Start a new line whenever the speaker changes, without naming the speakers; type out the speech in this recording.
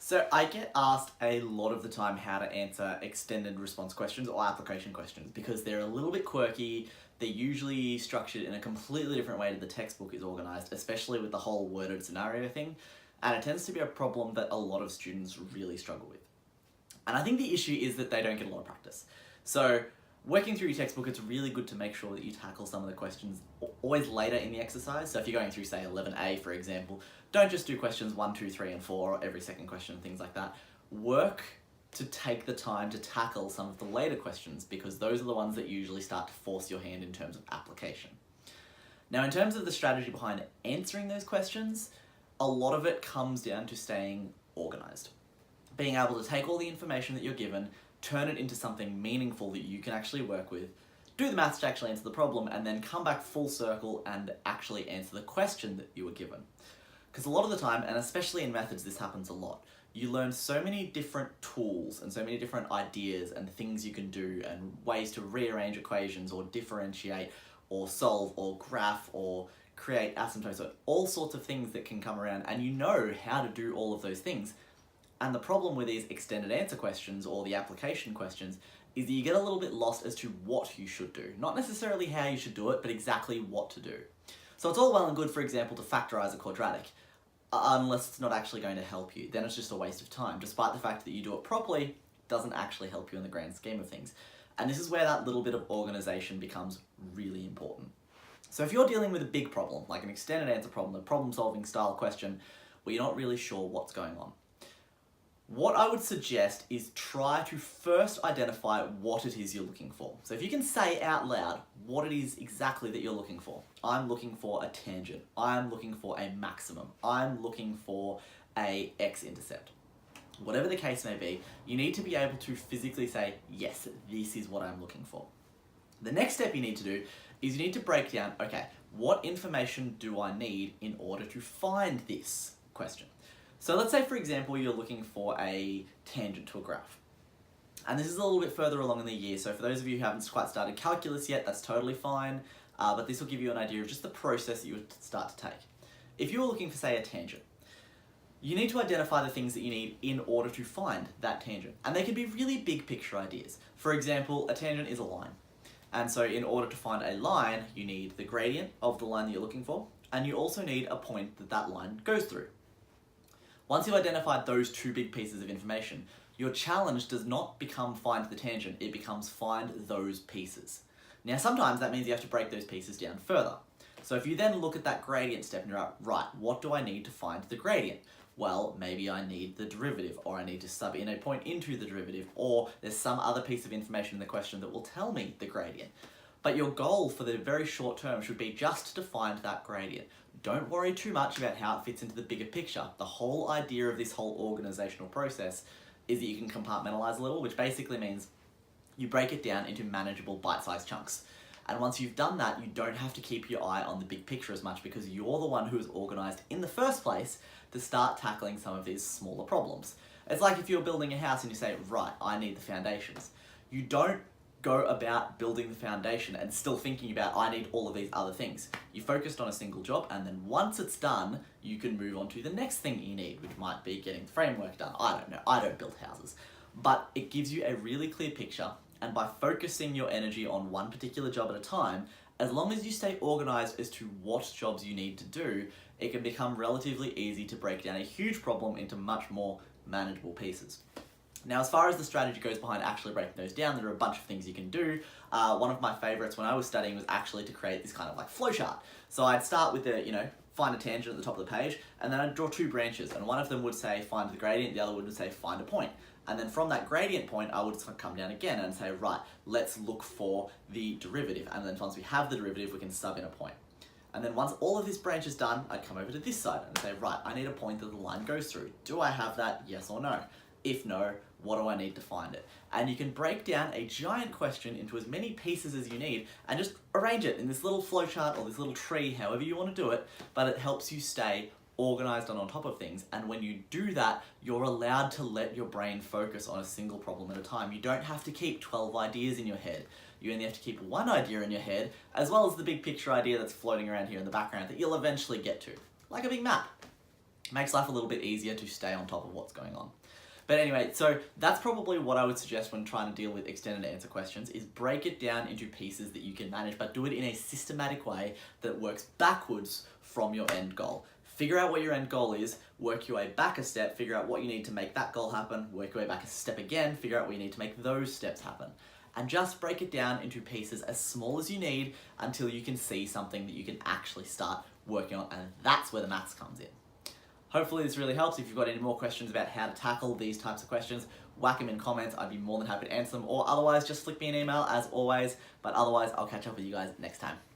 So I get asked a lot of the time how to answer extended response questions or application questions because they're a little bit quirky. They're usually structured in a completely different way to the textbook is organized, especially with the whole worded scenario thing. And it tends to be a problem that a lot of students really struggle with. And I think the issue is that they don't get a lot of practice. So working through your textbook, it's really good to make sure that you tackle some of the questions always later in the exercise. So if you're going through, say, 11A, for example, don't just do questions 1, 2, 3, and 4, or every second question and things like that. Work to take the time to tackle some of the later questions because those are the ones that usually start to force your hand in terms of application. Now, in terms of the strategy behind answering those questions, a lot of it comes down to staying organized. Being able to take all the information that you're given, turn it into something meaningful that you can actually work with, do the maths to actually answer the problem, and then come back full circle and actually answer the question that you were given. Because a lot of the time, and especially in methods, this happens a lot. You learn so many different tools and so many different ideas and things you can do and ways to rearrange equations or differentiate or solve or graph or create asymptotes, so all sorts of things that can come around, and you know how to do all of those things. And the problem with these extended answer questions or the application questions is that you get a little bit lost as to what you should do. Not necessarily how you should do it, but exactly what to do. So it's all well and good, for example, to factorize a quadratic, unless it's not actually going to help you. Then it's just a waste of time, despite the fact that you do it properly, it doesn't actually help you in the grand scheme of things. And this is where that little bit of organization becomes really important. So if you're dealing with a big problem, like an extended answer problem, a problem-solving style question, where you're not really sure what's going on, what I would suggest is try to first identify what it is you're looking for. So if you can say out loud what it is exactly that you're looking for. I'm looking for a tangent. I'm looking for a maximum. I'm looking for a x-intercept. Whatever the case may be, you need to be able to physically say, yes, this is what I'm looking for. The next step you need to do is you need to break down, okay, what information do I need in order to find this question? So let's say, for example, you're looking for a tangent to a graph. And this is a little bit further along in the year, so for those of you who haven't quite started calculus yet, that's totally fine, but this will give you an idea of just the process that you would start to take. If you're looking for, say, a tangent, you need to identify the things that you need in order to find that tangent. And they can be really big picture ideas. For example, a tangent is a line. And so in order to find a line, you need the gradient of the line that you're looking for, and you also need a point that that line goes through. Once you've identified those two big pieces of information, your challenge does not become find the tangent, it becomes find those pieces. Now sometimes that means you have to break those pieces down further. So if you then look at that gradient step and you're like, right, what do I need to find the gradient? Well, maybe I need the derivative, or I need to sub in a point into the derivative, or there's some other piece of information in the question that will tell me the gradient. But your goal for the very short term should be just to find that gradient. Don't worry too much about how it fits into the bigger picture. The whole idea of this whole organizational process is that you can compartmentalize a little, which basically means you break it down into manageable bite-sized chunks. And once you've done that, you don't have to keep your eye on the big picture as much because you're the one who is organized in the first place to start tackling some of these smaller problems. It's like if you're building a house and you say, right, I need the foundations. You don't go about building the foundation and still thinking about, I need all of these other things. You focused on a single job, and then once it's done, you can move on to the next thing you need, which might be getting the framework done. I don't know, I don't build houses. But it gives you a really clear picture, and by focusing your energy on one particular job at a time, as long as you stay organized as to what jobs you need to do, it can become relatively easy to break down a huge problem into much more manageable pieces. Now, as far as the strategy goes behind actually breaking those down, there are a bunch of things you can do. One of my favorites when I was studying was actually to create this kind of like flowchart. So I'd start with the, find a tangent at the top of the page, and then I'd draw two branches, and one of them would say find the gradient, the other would say find a point. And then from that gradient point, I would come down again and say, right, let's look for the derivative. And then once we have the derivative, we can sub in a point. And then once all of this branch is done, I'd come over to this side and say, right, I need a point that the line goes through. Do I have that? Yes or no? If no, what do I need to find it? And you can break down a giant question into as many pieces as you need and just arrange it in this little flowchart or this little tree, however you want to do it, but it helps you stay organized and on top of things. And when you do that, you're allowed to let your brain focus on a single problem at a time. You don't have to keep 12 ideas in your head. You only have to keep one idea in your head, as well as the big picture idea that's floating around here in the background that you'll eventually get to, like a big map. Makes life a little bit easier to stay on top of what's going on. But anyway, so that's probably what I would suggest when trying to deal with extended answer questions, is break it down into pieces that you can manage, but do it in a systematic way that works backwards from your end goal. Figure out what your end goal is, work your way back a step, figure out what you need to make that goal happen, work your way back a step again, figure out what you need to make those steps happen. And just break it down into pieces as small as you need until you can see something that you can actually start working on, and that's where the maths comes in. Hopefully this really helps. If you've got any more questions about how to tackle these types of questions, whack them in comments. I'd be more than happy to answer them, or otherwise just flick me an email as always. But otherwise, I'll catch up with you guys next time.